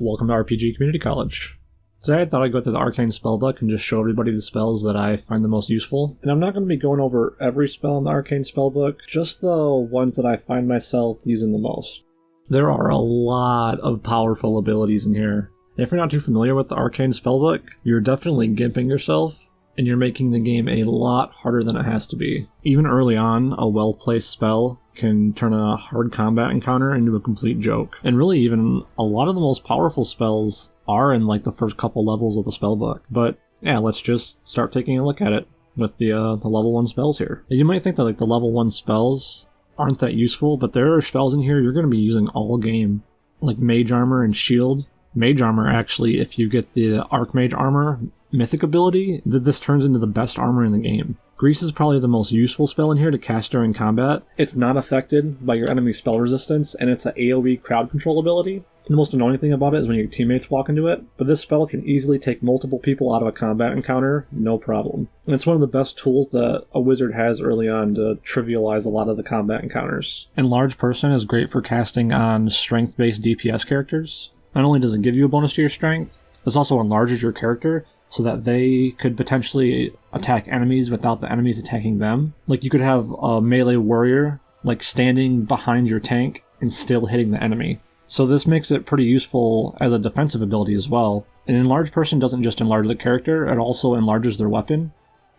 Welcome to RPG Community College. Today I thought I'd go through the Arcane Spellbook and just show everybody the spells that I find the most useful. And I'm not going to be going over every spell in the Arcane Spellbook, just the ones that I find myself using the most. There are a lot of powerful abilities in here. If you're not too familiar with the Arcane Spellbook, you're definitely gimping yourself, and you're making the game a lot harder than it has to be. Even early on, a well-placed spell can turn a hard combat encounter into a complete joke. And really even a lot of the most powerful spells are in like the first couple levels of the spellbook. But yeah, let's just start taking a look at it with the level 1 spells here. You might think that like the level 1 spells aren't that useful, but there are spells in here you're going to be using all game. Like Mage Armor and Shield. Mage Armor actually, if you get the Archmage Armor mythic ability, this turns into the best armor in the game. Grease is probably the most useful spell in here to cast during combat. It's not affected by your enemy's spell resistance, and it's an AoE crowd control ability. The most annoying thing about it is when your teammates walk into it, but this spell can easily take multiple people out of a combat encounter, no problem. And it's one of the best tools that a wizard has early on to trivialize a lot of the combat encounters. Enlarge Person is great for casting on strength-based DPS characters. Not only does it give you a bonus to your strength, this also enlarges your character, so that they could potentially attack enemies without the enemies attacking them. Like you could have a melee warrior like standing behind your tank and still hitting the enemy. So this makes it pretty useful as a defensive ability as well. An enlarged person doesn't just enlarge the character, it also enlarges their weapon,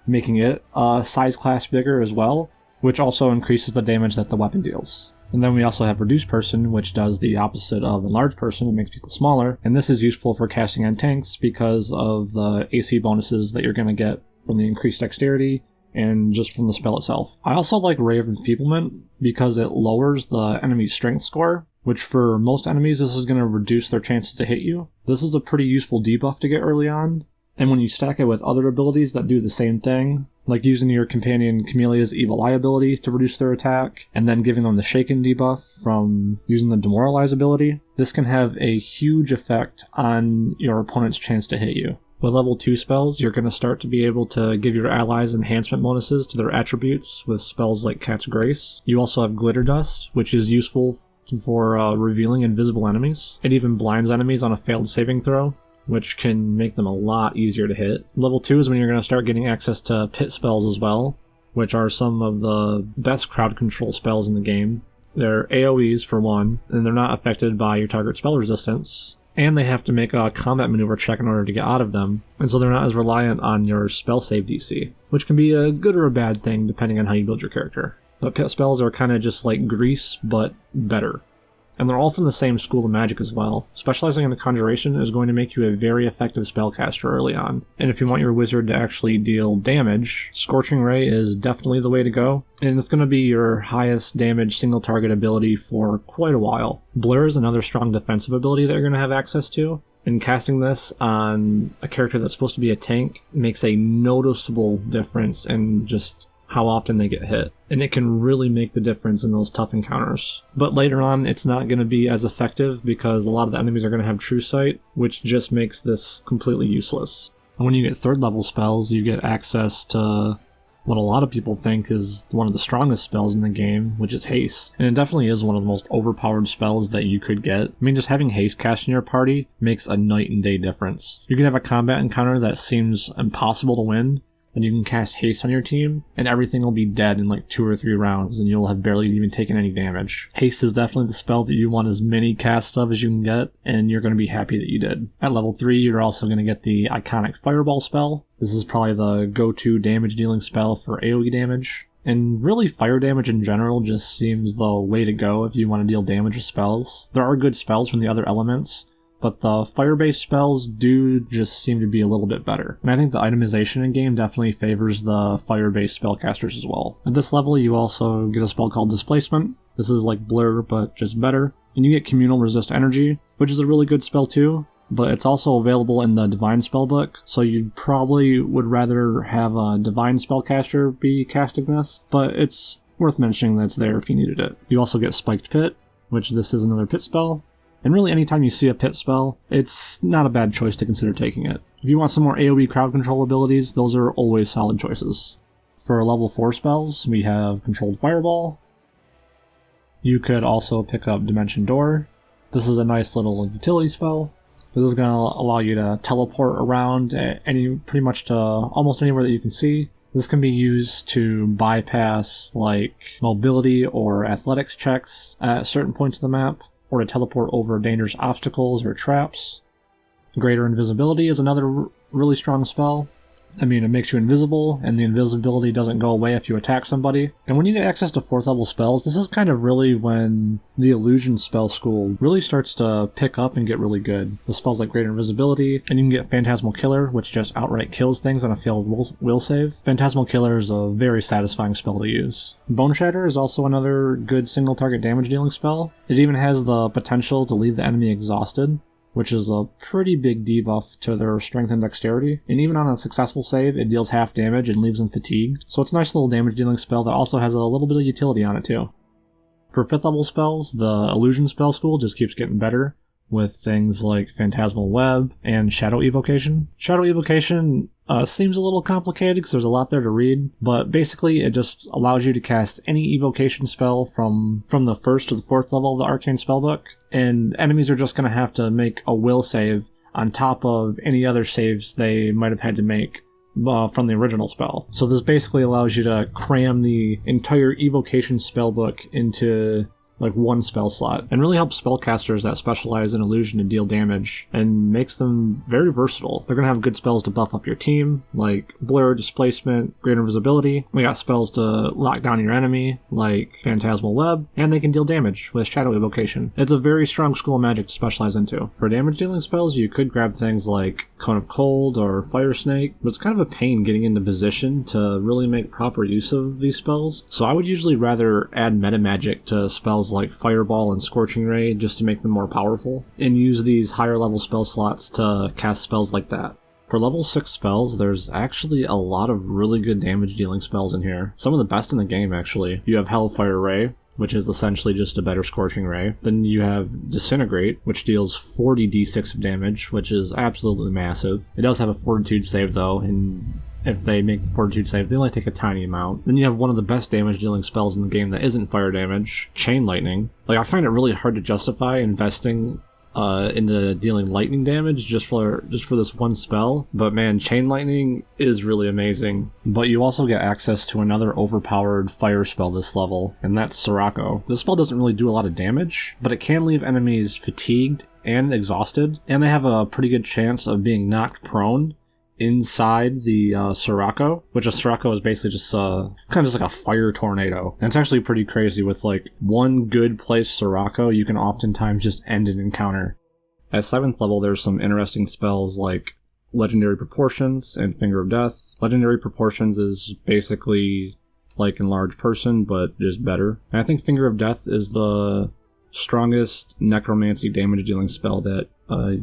making it a size class bigger as well, which also increases the damage that the weapon deals. And then we also have Reduced Person, which does the opposite of Enlarged Person. It makes people smaller. And this is useful for casting on tanks because of the AC bonuses that you're going to get from the increased dexterity and just from the spell itself. I also like Ray of Enfeeblement because it lowers the enemy's strength score, which for most enemies this is going to reduce their chances to hit you. This is a pretty useful debuff to get early on. And when you stack it with other abilities that do the same thing, like using your companion Camellia's Evil Eye ability to reduce their attack, and then giving them the Shaken debuff from using the Demoralize ability, this can have a huge effect on your opponent's chance to hit you. With level 2 spells, you're going to start to be able to give your allies enhancement bonuses to their attributes with spells like Cat's Grace. You also have Glitter Dust, which is useful for revealing invisible enemies. It even blinds enemies on a failed saving throw, which can make them a lot easier to hit. Level 2 is when you're going to start getting access to pit spells as well, which are some of the best crowd control spells in the game. They're AoEs for one, and they're not affected by your target spell resistance, and they have to make a combat maneuver check in order to get out of them, and so they're not as reliant on your spell save DC, which can be a good or a bad thing depending on how you build your character. But pit spells are kind of just like Grease, but better. And they're all from the same school of magic as well. Specializing in Conjuration is going to make you a very effective spellcaster early on. And if you want your wizard to actually deal damage, Scorching Ray is definitely the way to go. And it's going to be your highest damage single target ability for quite a while. Blur is another strong defensive ability that you're going to have access to. And casting this on a character that's supposed to be a tank makes a noticeable difference in just how often they get hit, and it can really make the difference in those tough encounters. But later on, it's not going to be as effective because a lot of the enemies are going to have True Sight, which just makes this completely useless. And when you get 3rd level spells, you get access to what a lot of people think is one of the strongest spells in the game, which is Haste. And it definitely is one of the most overpowered spells that you could get. I mean, just having Haste cast in your party makes a night and day difference. You can have a combat encounter that seems impossible to win, and you can cast Haste on your team, and everything will be dead in like 2 or 3 rounds, and you'll have barely even taken any damage. Haste is definitely the spell that you want as many casts of as you can get, and you're going to be happy that you did. At level 3, you're also going to get the iconic Fireball spell. This is probably the go-to damage dealing spell for AoE damage. And really, fire damage in general just seems the way to go if you want to deal damage with spells. There are good spells from the other elements, but the fire-based spells do just seem to be a little bit better. And I think the itemization in-game definitely favors the fire-based spellcasters as well. At this level, you also get a spell called Displacement. This is like Blur, but just better. And you get Communal Resist Energy, which is a really good spell too, but it's also available in the Divine Spellbook, so you probably would rather have a Divine Spellcaster be casting this, but it's worth mentioning that it's there if you needed it. You also get Spiked Pit, which this is another pit spell. And really, anytime you see a pit spell, it's not a bad choice to consider taking it. If you want some more AoE crowd control abilities, those are always solid choices. For level 4 spells, we have Controlled Fireball. You could also pick up Dimension Door. This is a nice little utility spell. This is going to allow you to teleport around pretty much to almost anywhere that you can see. This can be used to bypass like mobility or athletics checks at certain points of the map, or to teleport over dangerous obstacles or traps. Greater invisibility is another really strong spell. I mean, it makes you invisible, and the invisibility doesn't go away if you attack somebody. And when you get access to 4th level spells, this is kind of really when the illusion spell school really starts to pick up and get really good. The spells like Greater Invisibility, and you can get Phantasmal Killer, which just outright kills things on a failed will save. Phantasmal Killer is a very satisfying spell to use. Bone Shatter is also another good single target damage dealing spell. It even has the potential to leave the enemy exhausted, which is a pretty big debuff to their strength and dexterity. And even on a successful save, it deals half damage and leaves them fatigued. So it's a nice little damage dealing spell that also has a little bit of utility on it too. For 5th level spells, the Illusion spell school just keeps getting better with things like Phantasmal Web and Shadow Evocation. Shadow Evocation seems a little complicated because there's a lot there to read, but basically it just allows you to cast any evocation spell from the 1st to the 4th level of the Arcane Spellbook, and enemies are just going to have to make a will save on top of any other saves they might have had to make from the original spell. So this basically allows you to cram the entire evocation spellbook into like one spell slot, and really helps spellcasters that specialize in illusion to deal damage, and makes them very versatile. They're going to have good spells to buff up your team, like Blur, Displacement, Greater Invisibility. We got spells to lock down your enemy, like Phantasmal Web, and they can deal damage with Shadow Evocation. It's a very strong school of magic to specialize into. For damage dealing spells, you could grab things like Cone of Cold or Fire Snake, but it's kind of a pain getting into position to really make proper use of these spells. So I would usually rather add meta magic to spells like Fireball and Scorching Ray just to make them more powerful, and use these higher level spell slots to cast spells like that. For level 6 spells, there's actually a lot of really good damage dealing spells in here. Some of the best in the game, actually. You have Hellfire Ray, which is essentially just a better Scorching Ray. Then you have Disintegrate, which deals 40 d6 of damage, which is absolutely massive. It does have a Fortitude save though, and if they make the Fortitude save, they only take a tiny amount. Then you have one of the best damage dealing spells in the game that isn't fire damage, Chain Lightning. Like, I find it really hard to justify investing into dealing lightning damage just for this one spell, but man, Chain Lightning is really amazing. But you also get access to another overpowered fire spell this level, and that's Sirocco. This spell doesn't really do a lot of damage, but it can leave enemies fatigued and exhausted, and they have a pretty good chance of being knocked prone inside the Sirocco, which a Sirocco is basically just kind of just like a fire tornado. And it's actually pretty crazy. With like one good placed Sirocco, you can oftentimes just end an encounter. At 7th level, there's some interesting spells like Legendary Proportions and Finger of Death. Legendary Proportions is basically like Enlarged Person, but just better. And I think Finger of Death is the strongest necromancy damage dealing spell that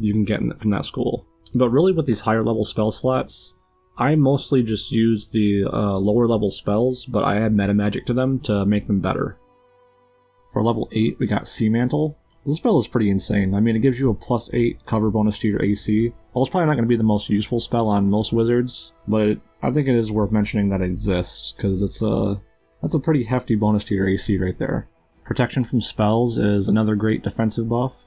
you can get from that school. But really, with these higher level spell slots, I mostly just use the lower level spells, but I add meta magic to them to make them better. For level 8, we got Sea Mantle. This spell is pretty insane. I mean, it gives you a +8 cover bonus to your AC. Well, it's probably not going to be the most useful spell on most wizards, but I think it is worth mentioning that it exists, because that's a pretty hefty bonus to your AC right there. Protection from spells is another great defensive buff,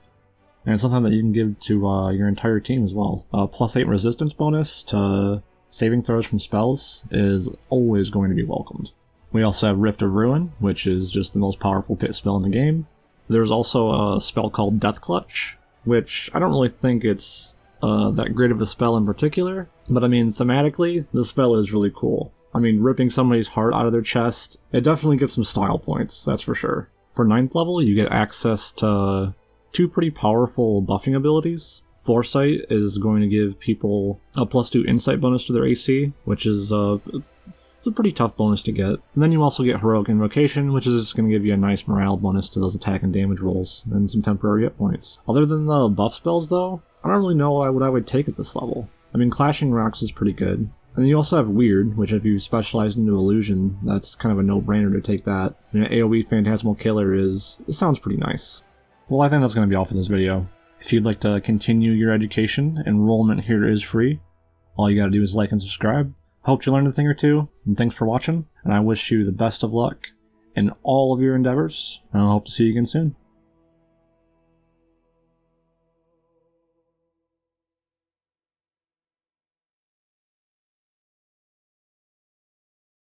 and it's something that you can give to your entire team as well. +8 resistance bonus to saving throws from spells is always going to be welcomed. We also have Rift of Ruin, which is just the most powerful pit spell in the game. There's also a spell called Death Clutch, which I don't really think it's that great of a spell in particular, but I mean, thematically, the spell is really cool. I mean, ripping somebody's heart out of their chest, it definitely gets some style points, that's for sure. For 9th level, you get access to 2 pretty powerful buffing abilities. Foresight is going to give people a +2 insight bonus to their AC, which is it's a pretty tough bonus to get. And then you also get Heroic Invocation, which is just going to give you a nice morale bonus to those attack and damage rolls, and some temporary hit points. Other than the buff spells though, I don't really know what I would take at this level. I mean, Clashing Rocks is pretty good. And then you also have Weird, which if you specialize into Illusion, that's kind of a no-brainer to take that. I mean, AoE Phantasmal Killer it sounds pretty nice. Well, I think that's going to be all for this video. If you'd like to continue your education, enrollment here is free. All you gotta do is like and subscribe. I hope you learned a thing or two, and thanks for watching, and I wish you the best of luck in all of your endeavors, and I hope to see you again soon.